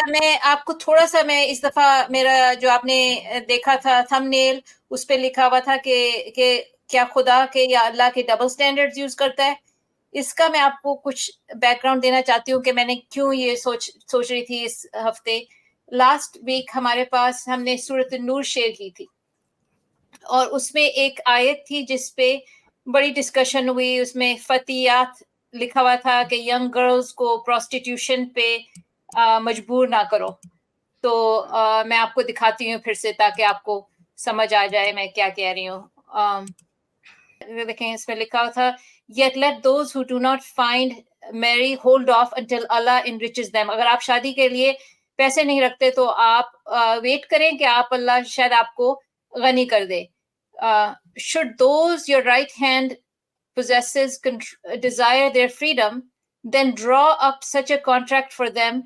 میں آپ کو تھوڑا سا میں اس دفعہ میرا جو آپ نے دیکھا تھا تھم نیل اس پہ لکھا ہوا تھا کہ کیا خدا کے یا اللہ کے ڈبل سٹینڈرڈز یوز کرتا ہے. اس کا میں آپ کو کچھ بیک گراؤنڈ دینا چاہتی ہوں کہ میں نے کیوں یہ سوچ رہی تھی. اس ہفتے لاسٹ ویک ہمارے پاس ہم نے سورۃ النور شیئر کی تھی اور اس میں ایک آیت تھی جس پہ بڑی ڈسکشن ہوئی. اس میں فتیات لکھا ہوا تھا کہ ینگ گرلز کو پروسٹیٹیوشن پہ مجبور نہ کرو. تو میں آپ کو دکھاتی ہوں پھر سے تاکہ آپ کو سمجھ آ جائے میں کیا کہہ رہی ہوں. دیکھیں اس میں لکھا ہوا تھا yet let those who do not find marry hold off until Allah enriches them. اگر آپ شادی کے لیے پیسے نہیں رکھتے تو آپ ویٹ کریں کہ آپ اللہ شاید آپ کو غنی کر دے. should those your right hand possesses desire their freedom, then draw up such a contract for them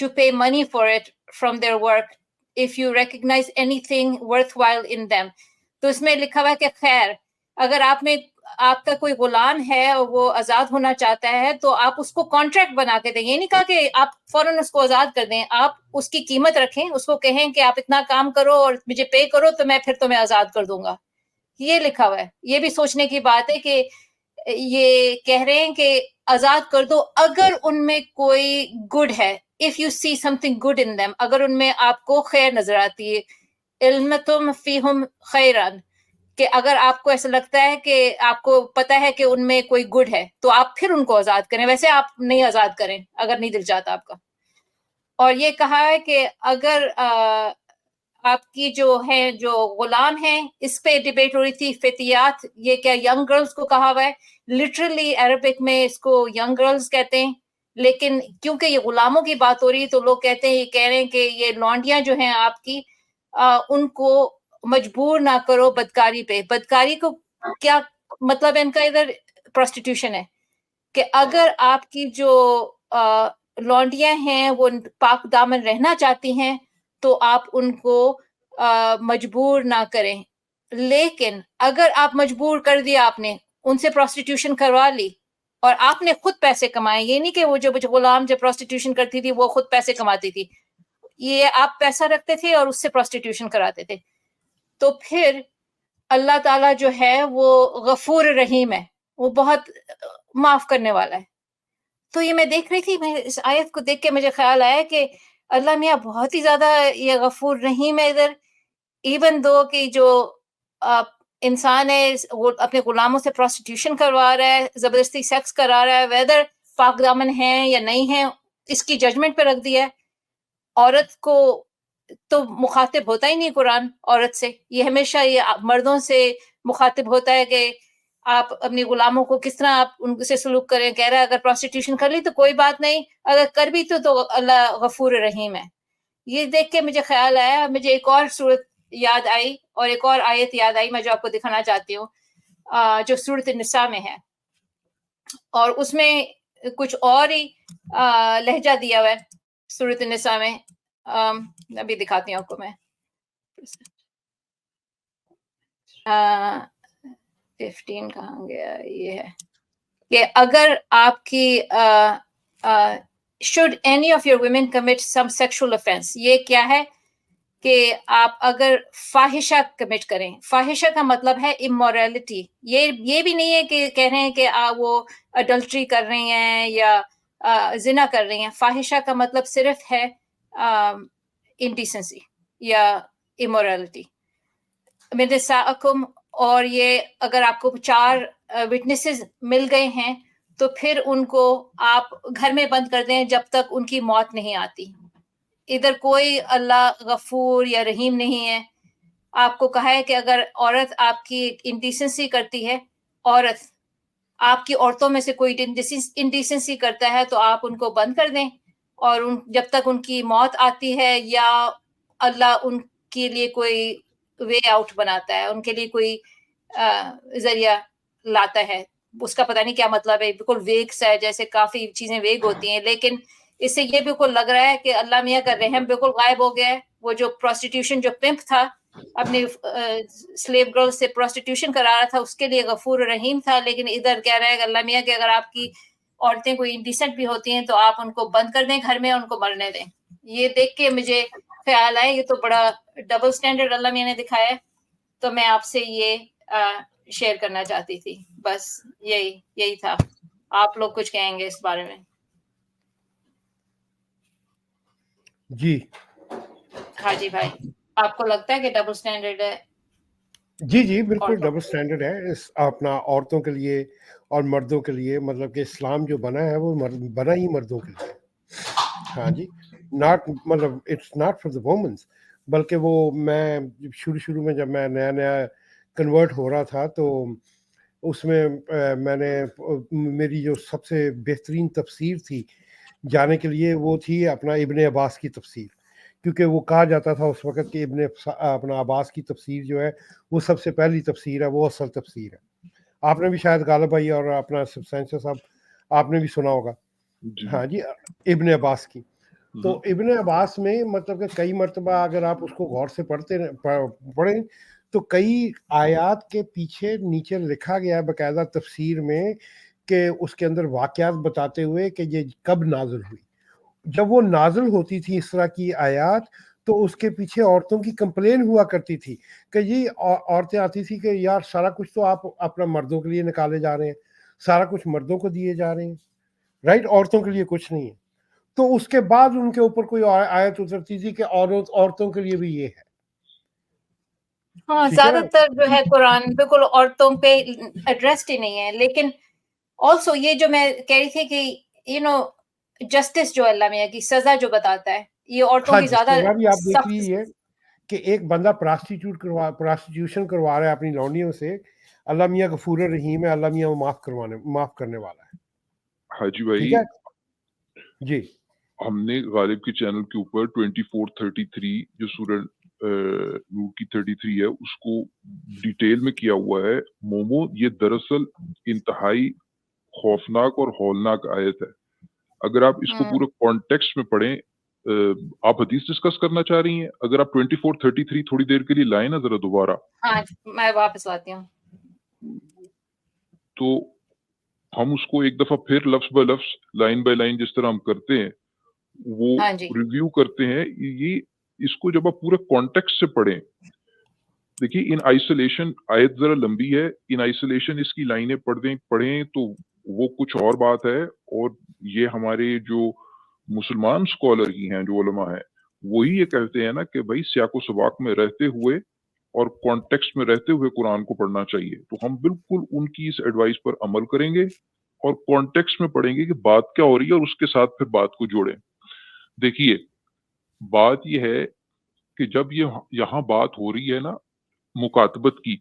to pay money for it from their work if you recognize anything worthwhile in them. تو اس میں لکھا ہوا ہے کہ خیر اگر آپ کا کوئی غلام ہے اور وہ آزاد ہونا چاہتا ہے تو آپ اس کو کانٹریکٹ بنا کے دیں. یہ نہیں کہا کہ آپ فوراً اس کو آزاد کر دیں, آپ اس کی قیمت رکھیں, اس کو کہیں کہ آپ اتنا کام کرو اور مجھے پے کرو تو میں پھر تمہیں آزاد کر دوں گا. یہ لکھا ہوا ہے. یہ بھی سوچنے کی بات ہے کہ یہ کہہ رہے ہیں کہ آزاد کر دو اگر ان میں کوئی گڈ ہے. if you see something good in them, اگر ان میں آپ کو خیر نظر آتی ہے. علمتم فیہم خیران, کہ اگر آپ کو ایسا لگتا ہے کہ آپ کو پتا ہے کہ ان میں کوئی گڈ ہے تو آپ پھر ان کو آزاد کریں, ویسے آپ نہیں آزاد کریں اگر نہیں دل چاہتا آپ کا. اور یہ کہا ہے کہ اگر آپ کی جو غلام ہیں, اس پہ ڈیبیٹ ہو رہی تھی. فتیات یہ کیا ینگ گرلز کو کہا ہوا ہے, لٹرلی عربک میں اس کو ینگ گرلز کہتے ہیں, لیکن کیونکہ یہ غلاموں کی بات ہو رہی ہے تو لوگ کہتے ہیں یہ کہہ رہے ہیں کہ یہ لونڈیاں جو ہیں آپ کی ان کو مجبور نہ کرو بدکاری پہ. بدکاری کو کیا مطلب ہے ان کا ادھر پروسٹیٹیوشن ہے کہ اگر آپ کی جو لونڈیاں ہیں وہ پاک دامن رہنا چاہتی ہیں تو آپ ان کو مجبور نہ کریں. لیکن اگر آپ مجبور کر دیا, آپ نے ان سے پروسٹیٹیوشن کروا لی اور آپ نے خود پیسے کمائے, یہ نہیں کہ وہ جو غلام جب پروسٹیٹیوشن کرتی تھی وہ خود پیسے کماتی تھی, یہ آپ پیسہ رکھتے تھے اور اس سے پروسٹیٹیوشن کراتے تھے, تو پھر اللہ تعالیٰ جو ہے وہ غفور رحیم ہے, وہ بہت معاف کرنے والا ہے. تو یہ میں دیکھ رہی تھی, میں اس آیت کو دیکھ کے مجھے خیال آیا کہ اللہ میاں بہت ہی زیادہ یہ غفور رحیم ہے ادھر. ایون دو کہ جو انسان ہے وہ اپنے غلاموں سے پروسٹیٹیوشن کروا رہا ہے, زبردستی سیکس کرا رہا ہے, ویدر پاک دامن ہیں یا نہیں ہیں اس کی ججمنٹ پہ رکھ دیا ہے. عورت کو تو مخاطب ہوتا ہی نہیں قرآن عورت سے, یہ ہمیشہ یہ مردوں سے مخاطب ہوتا ہے کہ آپ اپنی غلاموں کو کس طرح آپ ان سے سلوک کریں. کہہ رہا ہے اگر پروسٹیٹیوشن کر لی تو کوئی بات نہیں, اگر کر بھی تو اللہ غفور رحیم ہے. یہ دیکھ کے مجھے خیال آیا, مجھے ایک اور صورت یاد آئی اور ایک اور آیت یاد آئی میں جو آپ کو دکھانا چاہتی ہوں, جو سورۃ النساء میں ہے, اور اس میں کچھ اور ہی لہجہ دیا ہوا ہے سورۃ النساء میں. ابھی دکھاتی ہوں آپ کو میں. 15 کہاں گیا, یہ ہے کہ اگر آپ کی should any of your women commit some sexual offense, یہ کیا ہے کہ آپ اگر فاحشہ کمٹ کریں. فاحشہ کا مطلب ہے immorality. یہ بھی نہیں ہے کہ کہہ رہے ہیں کہ وہ adultery کر رہی ہیں یا زنا کر رہی ہیں. فاحشہ کا مطلب صرف ہے indecency یا immorality. من نساءکم, اور یہ اگر آپ کو 4 witnesses مل گئے ہیں تو پھر ان کو آپ گھر میں بند کر دیں جب تک ان کی موت نہیں آتی. ادھر کوئی اللہ غفور یا رحیم نہیں ہے. آپ کو کہا ہے کہ اگر عورت آپ کی انڈیسنسی کرتی ہے, عورت آپ کی عورتوں میں سے کوئی انڈیسنسی کرتا ہے تو آپ ان کو بند کر دیں, اور جب تک ان کی موت آتی ہے یا اللہ ان کے لیے کوئی وے آؤٹ بناتا ہے, ان کے لیے کوئی ذریعہ لاتا ہے. اس کا پتہ نہیں کیا مطلب ہے, بالکل ویگ سا ہے, جیسے کافی چیزیں ویگ ہوتی ہیں, لیکن اس سے یہ بالکل لگ رہا ہے کہ اللہ میاں کا رحم بالکل غائب ہو گیا ہے. وہ جو پروسٹیٹیوشن جو پمپ تھا اپنی سلیو گرل سے پروسٹیٹیوشن کرا رہا تھا, اس کے لیے غفور رحیم تھا, لیکن ادھر کہہ رہا ہے کہ اللہ میاں کہ اگر آپ کی عورتیں کوئی انڈیسنٹ بھی ہوتی ہیں تو آپ ان کو بند کر دیں گھر میں, ان کو مرنے دیں. یہ دیکھ کے مجھے خیال آئے یہ تو بڑا ڈبل سٹینڈرڈ اللہ میاں نے دکھایا ہے، تو میں آپ سے یہ شیئر کرنا چاہتی تھی، بس یہی تھا. آپ لوگ کچھ کہیں گے اس بارے میں؟ جی حاجی بھائی، آپ کو لگتا ہے کہ ڈبل سٹینڈرڈ ہے؟ جی بالکل ڈبل سٹینڈرڈ ہے اس اپنا عورتوں کے لیے اور مردوں کے لیے. مطلب کہ اسلام جو بنا ہے وہ بنا ہی مردوں کے لیے. ہاں جی، ناٹ مطلب it's not for the womens, بلکہ وہ میں شروع میں جب میں نیا کنورٹ ہو رہا تھا تو اس میں میں نے میری جو سب سے بہترین تفسیر تھی جانے کے لیے وہ تھی اپنا ابن عباس کی تفسیر، کیونکہ وہ کہا جاتا تھا اس وقت کہ اپنا عباس کی تفسیر جو ہے وہ سب سے پہلی تفسیر ہے، وہ اصل تفسیر ہے. آپ نے بھی شاید غالب بھائی اور اپنا سینسر صاحب آپ نے بھی سنا ہوگا. ہاں جی، ابن عباس کی. تو ابن عباس میں مطلب کہ کئی مرتبہ اگر آپ اس کو غور سے پڑھیں تو کئی آیات کے پیچھے نیچے لکھا گیا ہے باقاعدہ تفسیر میں کہ اس کے اندر واقعات بتاتے ہوئے کہ یہ کب نازل ہوئی. جب وہ نازل ہوتی تھی اس طرح کی آیات تو اس کے پیچھے عورتوں کی کمپلین ہوا کرتی تھی کہ یہ عورتیں آتی تھی کہ یار سارا کچھ تو آپ اپنا مردوں کے لیے نکالے جا رہے ہیں، سارا کچھ مردوں کو دیے جا رہے ہیں، رائٹ، عورتوں کے لیے کچھ نہیں ہے. تو اس کے بعد ان کے اوپر کوئی آیت اترتی تھی کہ عورتوں کے لیے بھی یہ ہے. ہاں، زیادہ تر جو ہے قرآن بالکل عورتوں پہ ایڈریسڈ ہی نہیں ہے. لیکن آلسو یہ جو میں کہہ رہی تھی کہ جسٹس جو اللہ میاں کی سزا جو بتاتا ہے یہ عورتوں کی زیادہ سزا بھی آپ دیکھ سخت. لیجیے کہ ایک بندہ پراسٹیٹیوشن کروا رہا ہے اپنی لونڈیوں سے، اللہ میاں غفور الرحیم ہے، اللہ میاں وہ معاف کرنے والا ہے. حاجی بھائی ٹھیک ہے جی، ہم نے غالب کے چینل کے اوپر 2433 جو سورہ نور کی 33 ہے اس کو ڈیٹیل میں کیا ہوا ہے. مومو یہ دراصل انتہائی خوفناک اور ہولناک آیت ہے. اگر آپ اس کو پورے کانٹیکسٹ میں پڑھیں، آپ حدیث ڈسکس کرنا چاہ رہی ہیں؟ اگر آپ 2433 تھوڑی دیر کے لیے لائیں نا ذرا دوبارہ. ہاں میں واپس لاتی ہوں. تو ہم اس کو ایک دفعہ پھر لفظ بائی لفظ لائن بائی لائن جس طرح ہم کرتے ہیں وہ ریویو کرتے ہیں. یہ اس کو جب آپ پورے کانٹیکسٹ سے پڑھیں، دیکھیے ان آئسولیشن آیت ذرا لمبی ہے، ان آئسولیشن اس کی لائنیں پڑھیں تو وہ کچھ اور بات ہے. اور یہ ہمارے جو مسلمان اسکالر ہی ہیں، جو علماء ہیں، وہی یہ کہتے ہیں نا کہ بھائی سیاق و سباق میں رہتے ہوئے اور کانٹیکسٹ میں رہتے ہوئے قرآن کو پڑھنا چاہیے. تو ہم بالکل ان کی اس ایڈوائس پر عمل کریں گے اور کانٹیکسٹ میں پڑھیں گے کہ بات کیا ہو رہی ہے اور اس کے ساتھ پھر بات کو جوڑیں. دیکھیے بات یہ ہے کہ جب یہاں بات ہو رہی ہے نا مکاتبت کی،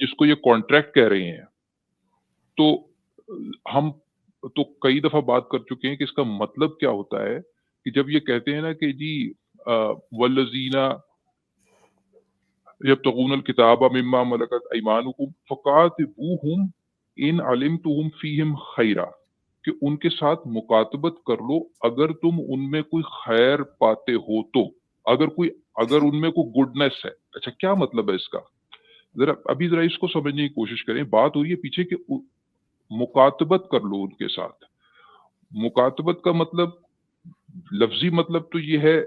جس کو یہ کانٹریکٹ کہہ رہے ہیں، تو ہم تو کئی دفعہ بات کر چکے ہیں کہ اس کا مطلب کیا ہوتا ہے. کہ جب یہ کہتے ہیں نا کہ جی والذین یبتغون الکتاب مما ملکت ایمانکم فکاتبوہم ان علمتم فیہم خیرا، کہ ان کے ساتھ مکاتبت کر لو اگر تم ان میں کوئی خیر پاتے ہو تو، اگر ان میں کوئی گڈنس ہے. اچھا کیا مطلب ہے اس کا؟ ذرا اس کو سمجھنے کی کوشش کریں. بات ہو رہی ہے پیچھے کہ مکاتبت کر لو ان کے ساتھ. مکاتبت کا مطلب لفظی مطلب تو یہ ہے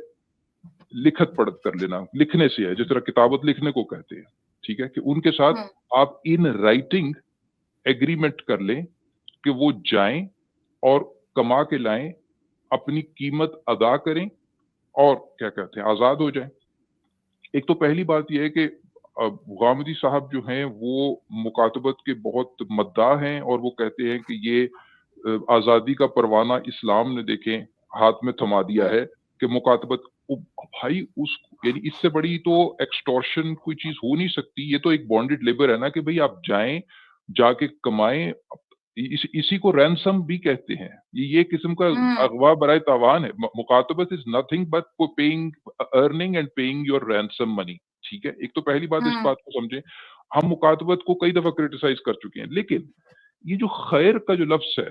لکھت پڑھت کر لینا، لکھنے سے ہے، جس طرح کتابت لکھنے کو کہتے ہیں. ٹھیک ہے، کہ ان کے ساتھ آپ ان رائٹنگ ایگریمنٹ کر لیں کہ وہ جائیں اور کما کے لائیں، اپنی قیمت ادا کریں اور کیا کہتے ہیں آزاد ہو جائیں. ایک تو پہلی بات یہ ہے کہ غامدی صاحب جو ہیں وہ مکاتبت کے بہت مداح ہیں اور وہ کہتے ہیں کہ یہ آزادی کا پروانہ اسلام نے دیکھیں ہاتھ میں تھما دیا ہے کہ مکاتبت. بھائی یعنی اس سے بڑی تو ایکسٹورشن کوئی چیز ہو نہیں سکتی. یہ تو ایک بانڈڈ لیبر ہے نا کہ بھئی آپ جائیں، جا کے کمائیں. اسی کو رینسم بھی کہتے ہیں. یہ قسم کا اغوا برائے تاوان ہے. مکاتبت is nothing but earning and paying your ransom money. ٹھیک ہے، ایک تو پہلی بات اس بات کو سمجھیں. ہم مکاتبت کو کئی دفعہ کرٹیسائز کر چکے ہیں، لیکن یہ جو خیر کا جو لفظ ہے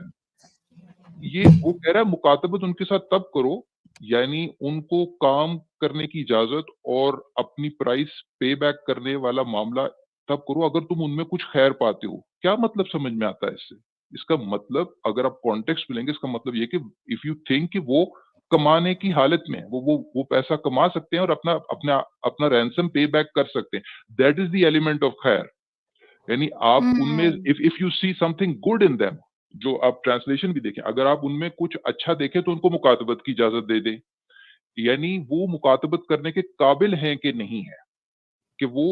یہ وہ کہہ رہا ہے مکاتبت ان کے ساتھ تب کرو، یعنی ان کو کام کرنے کی اجازت اور اپنی پرائس پے بیک کرنے والا معاملہ تب کرو اگر تم ان میں کچھ خیر پاتے ہو. کیا مطلب سمجھ میں آتا ہے اس سے؟ اس کا مطلب اگر آپ کانٹیکسٹ میں لیں گے، اس کا مطلب یہ کہ اف یو تھنک کہ وہ کمانے کی حالت میں وہ پیسہ کما سکتے ہیں اور اپنا رینسم پے بیک کر سکتے ہیں. That is the element of خیر. یعنی آپ ان میں if you see something good in them, جو آپ ٹرانسلیشن بھی دیکھیں, اگر آپ ان میں کچھ اچھا دیکھیں تو ان کو مکاتبت کی اجازت دے دیں. یعنی وہ مکاتبت کرنے کے قابل ہیں کہ نہیں ہے, کہ وہ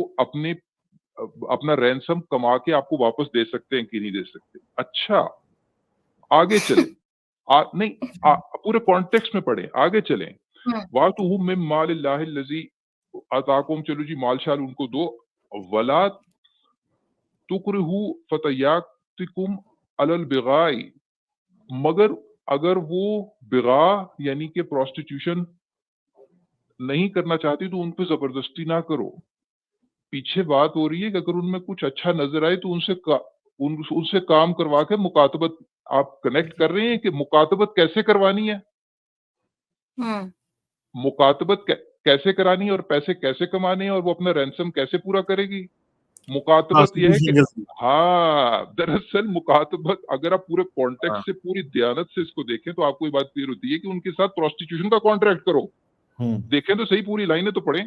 اپنا رینسم کما کے آپ کو واپس دے سکتے ہیں کہ نہیں دے سکتے. اچھا آگے چلیں, نہیں پورے کانٹیکسٹ میں پڑھیں, آگے چلیں. وَآتُوهُم مِّن مَّالِ اللَّهِ الَّذِي آتَاكُمْ, چلو جی مال شال ان کو دو. وَلَا تُكْرِهُوا فَتَيَاتِكُمْ عَلَى الْبِغَاءِ, مگر اگر وہ بغا یعنی کہ پروسٹیٹیوشن نہیں کرنا چاہتی تو ان پہ زبردستی نہ کرو. پیچھے بات ہو رہی ہے کہ اگر ان میں کچھ اچھا نظر آئے تو ان سے کام کروا کے مکاتبت آپ کنیکٹ کر رہے ہیں کہ مکاتبت کیسے کروانی ہے, مکاتبت کیسے کرانی ہے اور پیسے کیسے کمانے ہیں اور وہ اپنا رینسم کیسے پورا کرے گی. مکاتبت یہ ہے کہ ہاں دراصل مکاتبت اگر آپ پورے کانٹیکٹ سے پوری دیانت سے اس کو دیکھیں تو آپ کو یہ بات کلیئر ہوتی ہے کہ ان کے ساتھ پروسٹیٹیوشن کا کانٹریکٹ کرو. دیکھیں تو صحیح پوری لائنیں تو پڑھیں.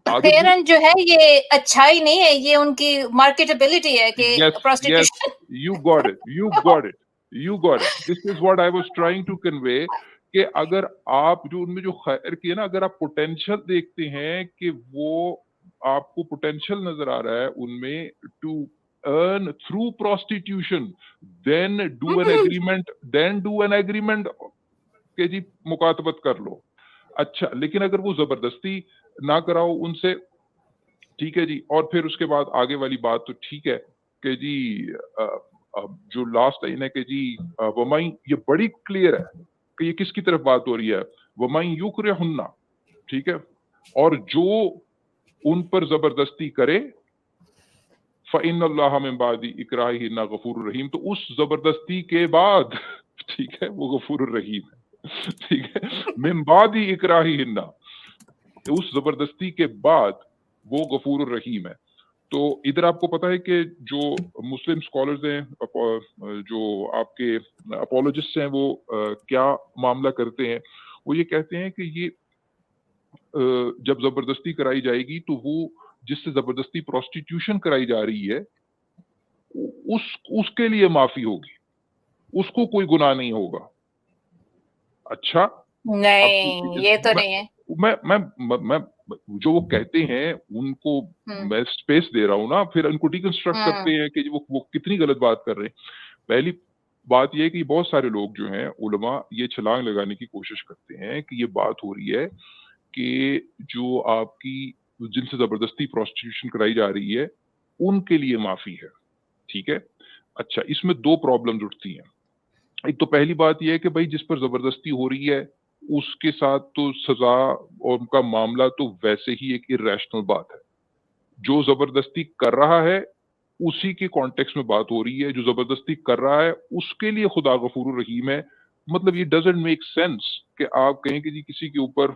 خیرن جو ہے یہ اچھائی نہیں ہے, یہ ان کی مارکیٹیبلٹی ہے کہ prostitution. You got it. This is what I was trying to convey, کہ اگر آپ جو ان میں جو خیر کی ہے نا, اگر آپ پوٹینشیل دیکھتے ہیں کہ وہ آپ کو پوٹینشیل نظر آ رہا ہے ان میں to earn through prostitution, then do an agreement کہ جی مکاتبت کر لو. اچھا لیکن اگر وہ زبردستی نہ کراؤ ان سے, ٹھیک ہے جی. اور پھر اس کے بعد آگے والی بات تو ٹھیک ہے کہ جی جو لاسٹ لائن ہے کہ جی ومائی, یہ بڑی کلیئر ہے کہ یہ کس کی طرف بات ہو رہی ہے. ومائی یکرہن, ٹھیک ہے, اور جو ان پر زبردستی کرے فإن اللہ من بعد اکراہہن غفور الرحیم, تو اس زبردستی کے بعد ٹھیک ہے وہ غفور الرحیم ہے. ٹھیک ہے, من بعد اکراہہن, اس زبردستی کے بعد وہ غفور الرحیم ہے. تو ادھر آپ کو پتا ہے کہ جو مسلم اسکالرز ہیں, جو آپ کے اپولوجسٹ ہیں, وہ کیا معاملہ کرتے ہیں. وہ یہ کہتے ہیں کہ یہ جب زبردستی کرائی جائے گی تو وہ جس سے زبردستی پروسٹیٹیوشن کرائی جا رہی ہے اس کے لیے معافی ہوگی, اس کو کوئی گناہ نہیں ہوگا. اچھا نہیں یہ تو نہیں ہے. میں جو وہ کہتے ہیں ان کو میں اسپیس دے رہا ہوں نا, پھر ان کو ڈیکنسٹرکٹ کرتے ہیں کہ وہ کتنی غلط بات کر رہے ہیں. پہلی بات یہ ہے کہ بہت سارے لوگ جو ہیں علماء یہ چھلانگ لگانے کی کوشش کرتے ہیں کہ یہ بات ہو رہی ہے کہ جو آپ کی جن سے زبردستی پروسٹیٹیوشن کرائی جا رہی ہے ان کے لیے معافی ہے. ٹھیک ہے, اچھا اس میں دو پرابلمز اٹھتی ہیں. ایک تو پہلی بات یہ ہے کہ بھائی جس پر زبردستی ہو رہی ہے اس کے ساتھ تو سزا اور ان کا معاملہ تو ویسے ہی ایک irrational بات ہے. جو زبردستی کر رہا ہے اسی کے کانٹیکس میں بات ہو رہی ہے. جو زبردستی کر رہا ہے اس کے لیے خدا غفور الرحیم ہے. مطلب یہ ڈزنٹ میک سینس کہ آپ کہیں کہ جی کسی کے اوپر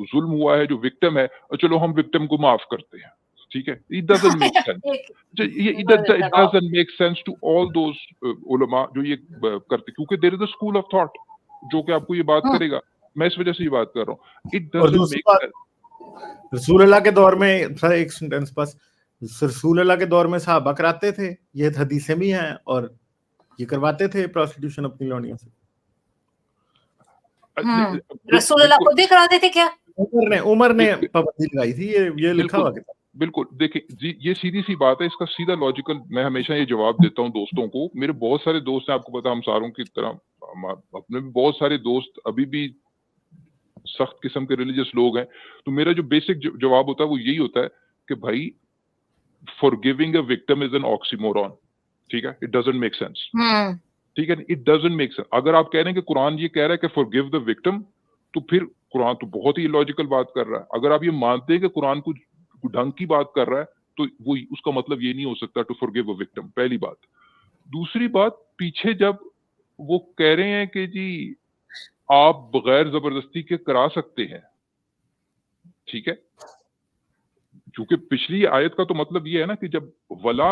ظلم ہوا ہے جو وکٹم ہے, چلو ہم وکٹم کو معاف کرتے ہیں. ٹھیک ہے, it doesn't make sense. It doesn't make sense to all those علماء جو یہ کرتے, کیونکہ there is a school of thought جو کہ آپ کو یہ بات کرے گا. میں اس وجہ سے یہ بات کر رہا ہوں. It doesn't make sense. رسول اللہ کے دور میں سر ایک سینٹنس بس, رسول اللہ کے دور میں صحابہ کراتے تھے, یہ حدیثیں بھی ہیں, اور یہ کرواتے تھے پروسٹیٹیوشن اپنی لونیوں سے. رسول اللہ خود بھی کراتے تھے کیا؟ عمر نے پابندی لگائی تھی, یہ لکھا ہوا کتاب. بالکل, دیکھیں جی یہ سیدھی سی بات ہے, اس کا سیدھا لاجیکل میں ہمیشہ یہ جواب دیتا ہوں دوستوں کو. میرے بہت سارے دوست ہیں, آپ کو پتا ہمساروں کی طرح اپنے بھی بہت سارے دوست ابھی بھی سخت قسم کے ریلیجس لوگ ہیں. تو میرا جو بیسک جواب ہوتا ہے وہ یہی ہوتا ہے کہ بھائی forgiving a victim is an oxymoron. ٹھیک ہے, it doesn't make sense. ٹھیک ہے, it doesn't make sense. اگر آپ کہہ رہے ہیں کہ قرآن یہ کہہ رہا ہے کہ forgive the victim, تو پھر قرآن تو بہت ہی لاجیکل بات کر رہا ہے. اگر آپ یہ مانتے ہیں کہ قرآن کو ڈھنگ کی بات کر رہا ہے تو وہ اس کا مطلب یہ نہیں ہو سکتا ٹو forgive a victim. پہلی بات. دوسری بات, پیچھے جب وہ کہہ رہے ہیں کہ جی آپ بغیر زبردستی کے کرا سکتے ہیں, ٹھیک ہے, کیونکہ پچھلی آیت کا تو مطلب یہ ہے نا کہ جب ولا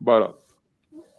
12